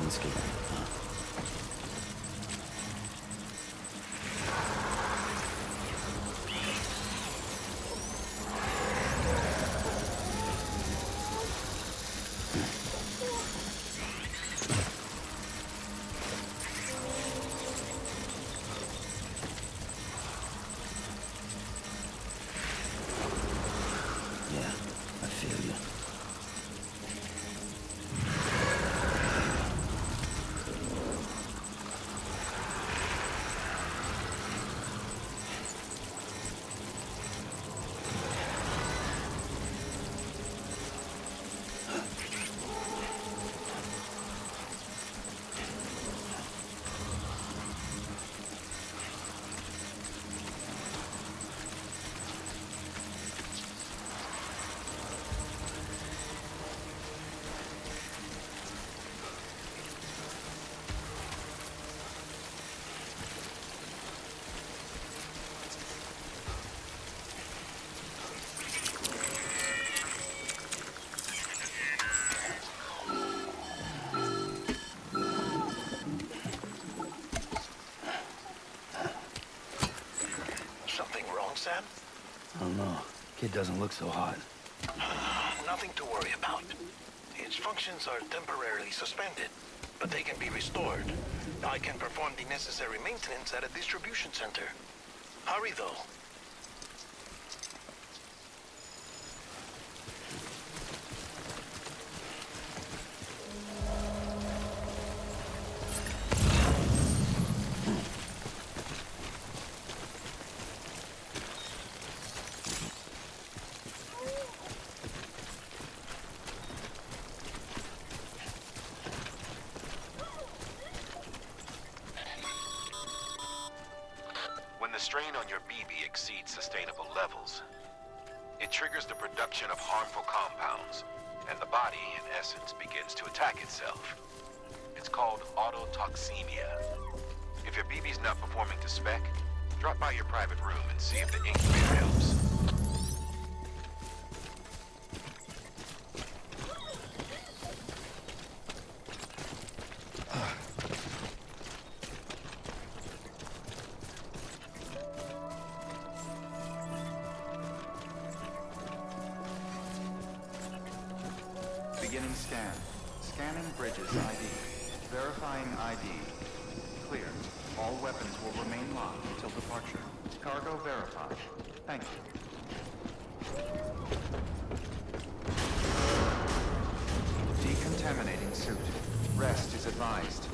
Let's get it. Yeah, I feel you. Something wrong, Sam? I don't know. Kid doesn't look so hot. Nothing to worry about. Its functions are temporarily suspended, but they can be restored. I can perform the necessary maintenance at a distribution center. Hurry, though. When the strain on your BB exceeds sustainable levels, it triggers the production of harmful compounds, and the body, in essence, begins to attack itself. It's called autotoxemia. If your BB's not performing to spec, drop by your private room and see if the incubator helps. Beginning scan. Scanning bridges ID. Verifying ID. Clear. All weapons will remain locked until departure. Cargo verified. Thank you. Decontaminating suit. Rest is advised.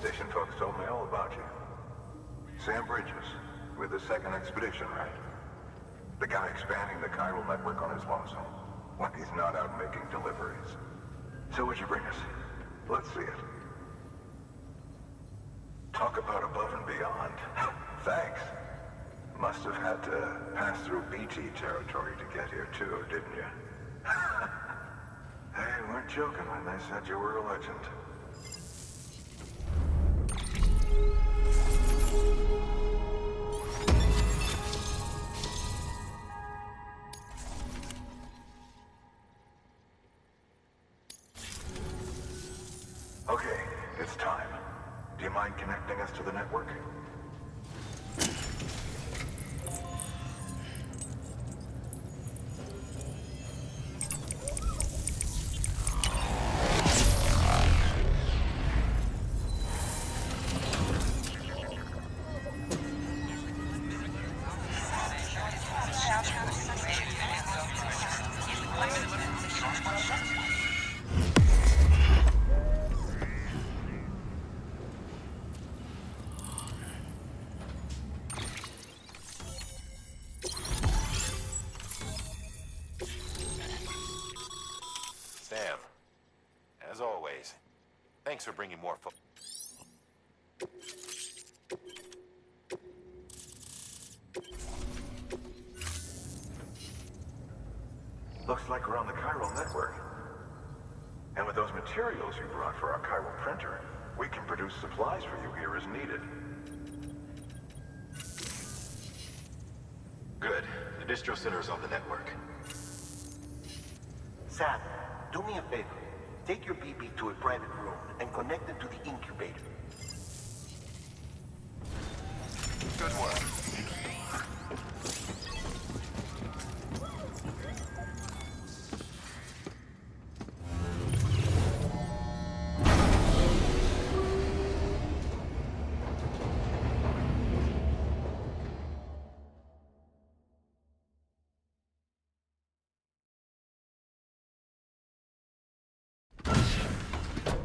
Station folks told me all about you. Sam Bridges, with the second expedition, right? The guy expanding the chiral network on his lonesome. When he's not out making deliveries. So what'd you bring us? Let's see it. Talk about above and beyond. Thanks. Must have had to pass through BT territory to get here too, didn't you? They weren't joking when they said you were a legend. Okay, it's time. Do you mind connecting us to the network? Sam, as always, thanks for bringing more looks like we're on the chiral network. And with those materials you brought for our chiral printer, we can produce supplies for you here as needed. Good. The distro center is on the network. Sam, do me a favor. Take your BB to a private room and connect it to the incubator. Good work.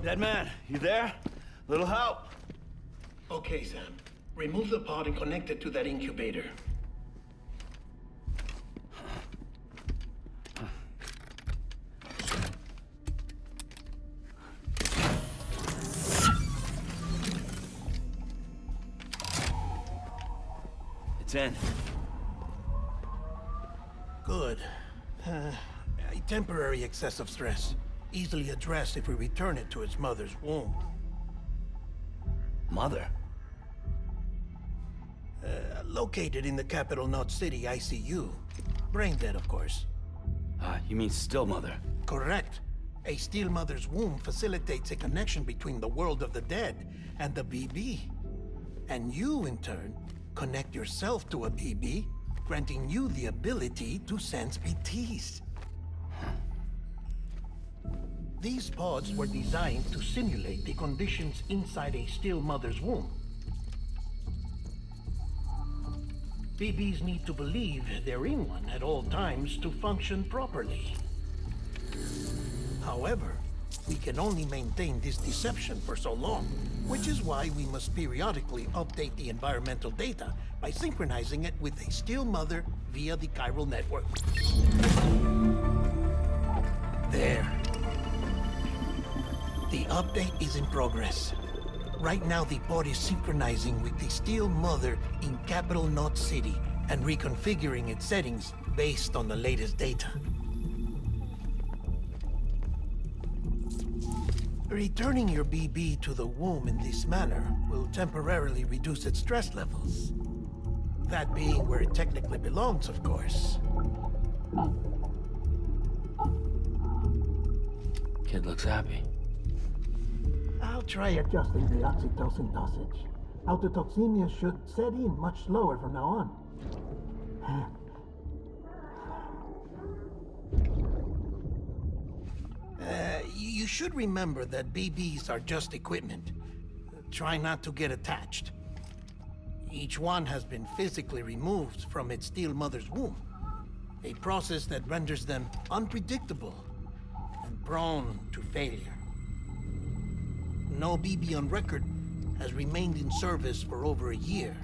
Dead man, you there? Little help? Okay, Sam. Remove the pod and connect it to that incubator. It's in. Good. A temporary excessive stress. Easily addressed if we return it to its mother's womb. Mother? Located in the capital Knot City ICU. Brain dead, of course. You mean still mother? Correct. A steel mother's womb facilitates a connection between the world of the dead and the BB. And you, in turn, connect yourself to a BB, granting you the ability to sense BTs. These pods were designed to simulate the conditions inside a still mother's womb. BBs need to believe they're in one at all times to function properly. However, we can only maintain this deception for so long, which is why we must periodically update the environmental data by synchronizing it with a still mother via the chiral network. There. The update is in progress. Right now, the pod is synchronizing with the steel mother in capital Knot City and reconfiguring its settings based on the latest data. Returning your BB to the womb in this manner will temporarily reduce its stress levels. That being where it technically belongs, of course. Kid looks happy. I'll try adjusting the oxytocin dosage. Autotoxemia should set in much slower from now on. You should remember that BBs are just equipment. Try not to get attached. Each one has been physically removed from its steel mother's womb. A process that renders them unpredictable and prone to failure. No BB on record has remained in service for over a year.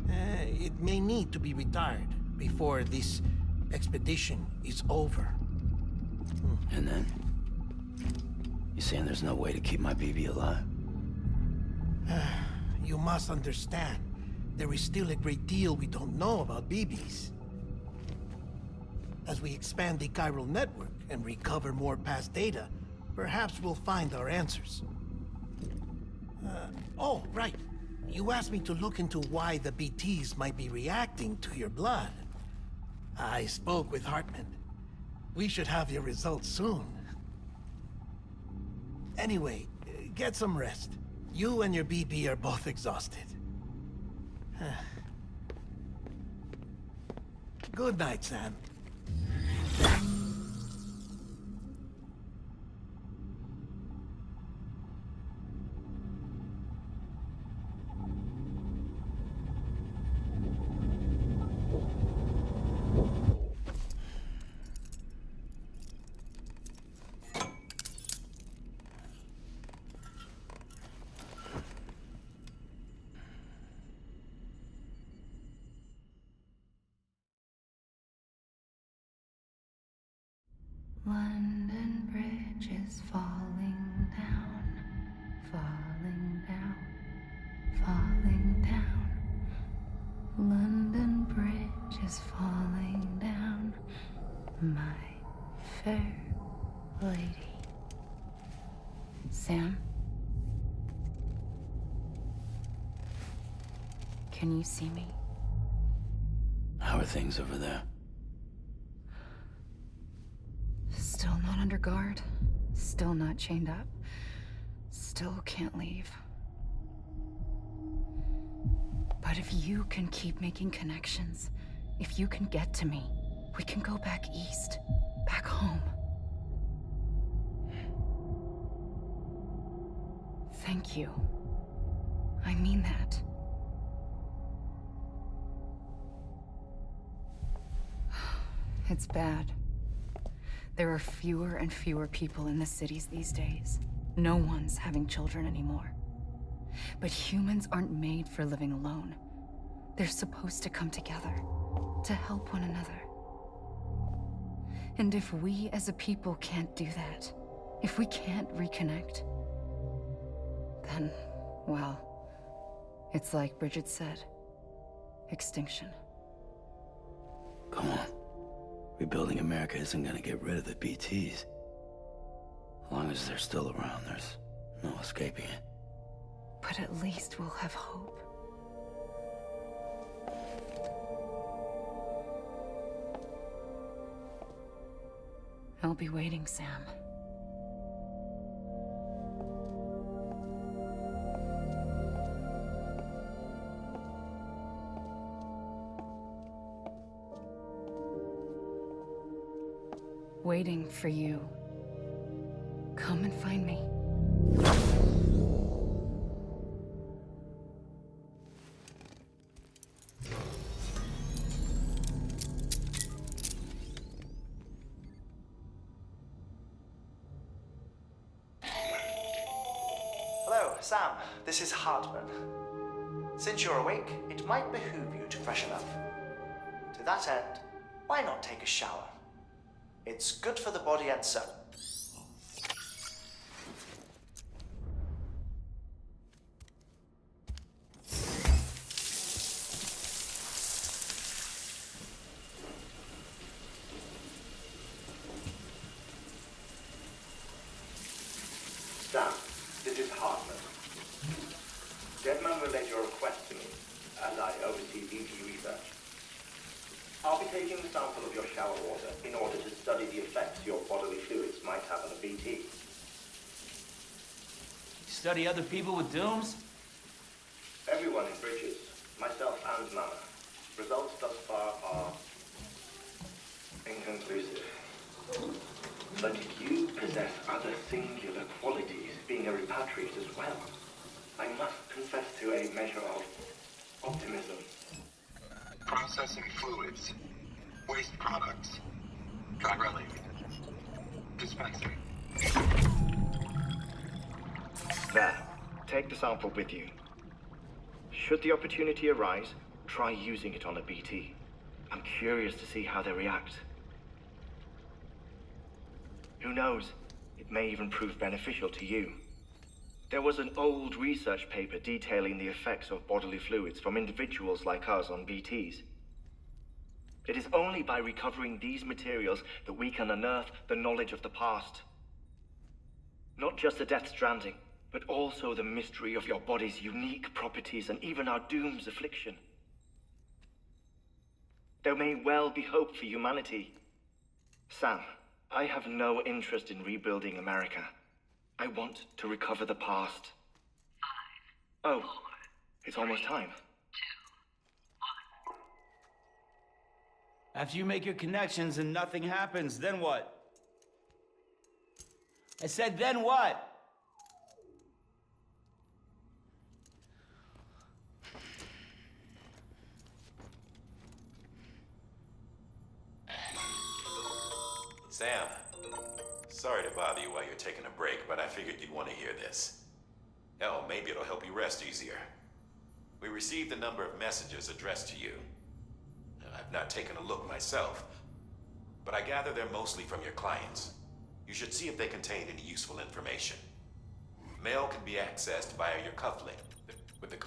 It may need to be retired before this expedition is over. And then? You saying there's no way to keep my BB alive? You must understand, there is still a great deal we don't know about BBs. As we expand the chiral network and recover more past data, perhaps we'll find our answers. Oh, right. You asked me to look into why the BTs might be reacting to your blood. I spoke with Hartman. We should have your results soon. Anyway, get some rest. You and your BB are both exhausted. Good night, Sam. London Bridge is falling down, falling down, falling down. London Bridge is falling down. My Can you see me? How are things over there? Still not under guard. Still not chained up. Still can't leave. But if you can keep making connections, if you can get to me, we can go back east. Back home. Thank you. I mean that. It's bad. There are fewer and fewer people in the cities these days. No one's having children anymore. But humans aren't made for living alone. They're supposed to come together, to help one another. And if we as a people can't do that, if we can't reconnect, then, well, it's like Bridget said, extinction. Come on. Rebuilding America isn't gonna get rid of the BTs. As long as they're still around, there's no escaping it. But at least we'll have hope. I'll be waiting, Sam. Waiting for you. Come and find me. Hello, Sam. This is Hartman. Since you're awake, it might behoove you to freshen up. To that end, why not take a shower? It's good for the body and soul. Sam, this is Hartman. Deadman relayed your request to me, and I oversee VP research. I'll be taking a sample of your shower water in order to study the effects your bodily fluids might have on a BT. Study other people with dooms? Everyone in Bridges, myself and Mama. Results thus far are inconclusive. But you possess other singular qualities, being a repatriate as well. I must confess to a measure of optimism. Processing fluids. Waste products. Dry dispensing. There. Take the sample with you. Should the opportunity arise, try using it on a BT. I'm curious to see how they react. Who knows? It may even prove beneficial to you. There was an old research paper detailing the effects of bodily fluids from individuals like us on BTs. It is only by recovering these materials that we can unearth the knowledge of the past. Not just the Death Stranding, but also the mystery of your body's unique properties and even our doom's affliction. There may well be hope for humanity. Sam, I have no interest in rebuilding America. I want to recover the past. 5, oh, 4, it's almost time. 2, 1. After you make your connections and nothing happens, then what? I said, then what? Sam, sorry to bother you while you're taking a break, but I figured you'd want to hear this. Hell, maybe it'll help you rest easier. We received a number of messages addressed to you. I've not taken a look myself, but I gather they're mostly from your clients. You should see if they contain any useful information. Mail can be accessed via your cufflink with the...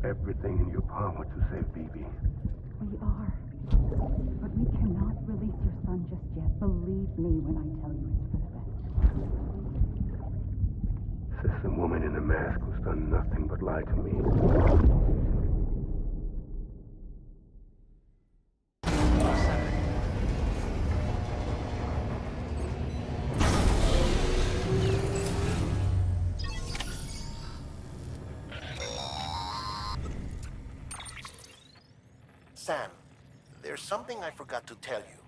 everything in your power to save BB. We are. But we cannot release your son just yet. Believe me when I tell you it's for the best. Says the woman in the mask who's done nothing but lie to me. Sam, there's something I forgot to tell you.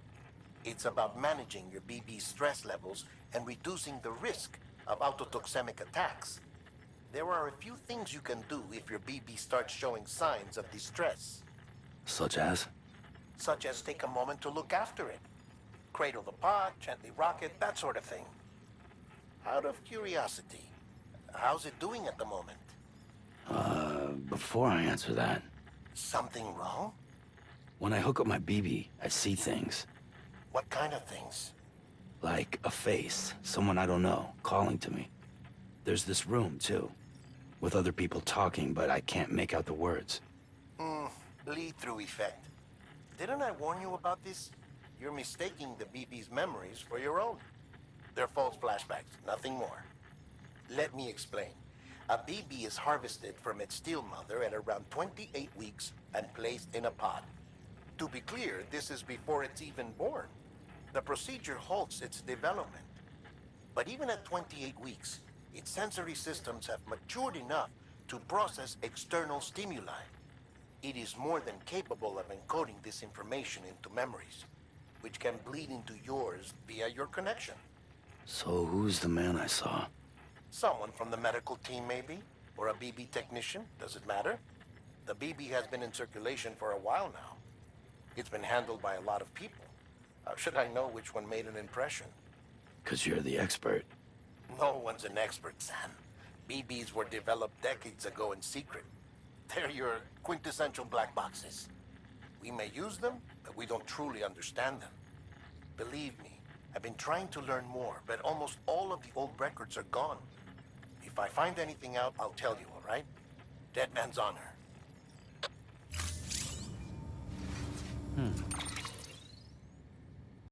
It's about managing your BB stress levels and reducing the risk of autotoxemic attacks. There are a few things you can do if your BB starts showing signs of distress. Such as? Such as take a moment to look after it. Cradle the pod, gently rock it, that sort of thing. Out of curiosity, how's it doing at the moment? Before I answer that, Something wrong? when I hook up my BB, I see things. What kind of things? Like a face, someone I don't know, calling to me. There's this room, too, with other people talking, but I can't make out the words. Lead-through effect. Didn't I warn you about this? You're mistaking the BB's memories for your own. They're false flashbacks, nothing more. Let me explain. A BB is harvested from its steel mother at around 28 weeks and placed in a pod. To be clear, this is before it's even born. The procedure halts its development. But even at 28 weeks, its sensory systems have matured enough to process external stimuli. It is more than capable of encoding this information into memories, which can bleed into yours via your connection. So who's the man I saw? Someone from the medical team, maybe? Or a BB technician? Does it matter? The BB has been in circulation for a while now. It's been handled by a lot of people. How should I know which one made an impression? 'Cause you're the expert. No one's an expert, Sam. BBs were developed decades ago in secret. They're your quintessential black boxes. We may use them, but we don't truly understand them. Believe me, I've been trying to learn more, but almost all of the old records are gone. If I find anything out, I'll tell you, all right? Dead man's honor.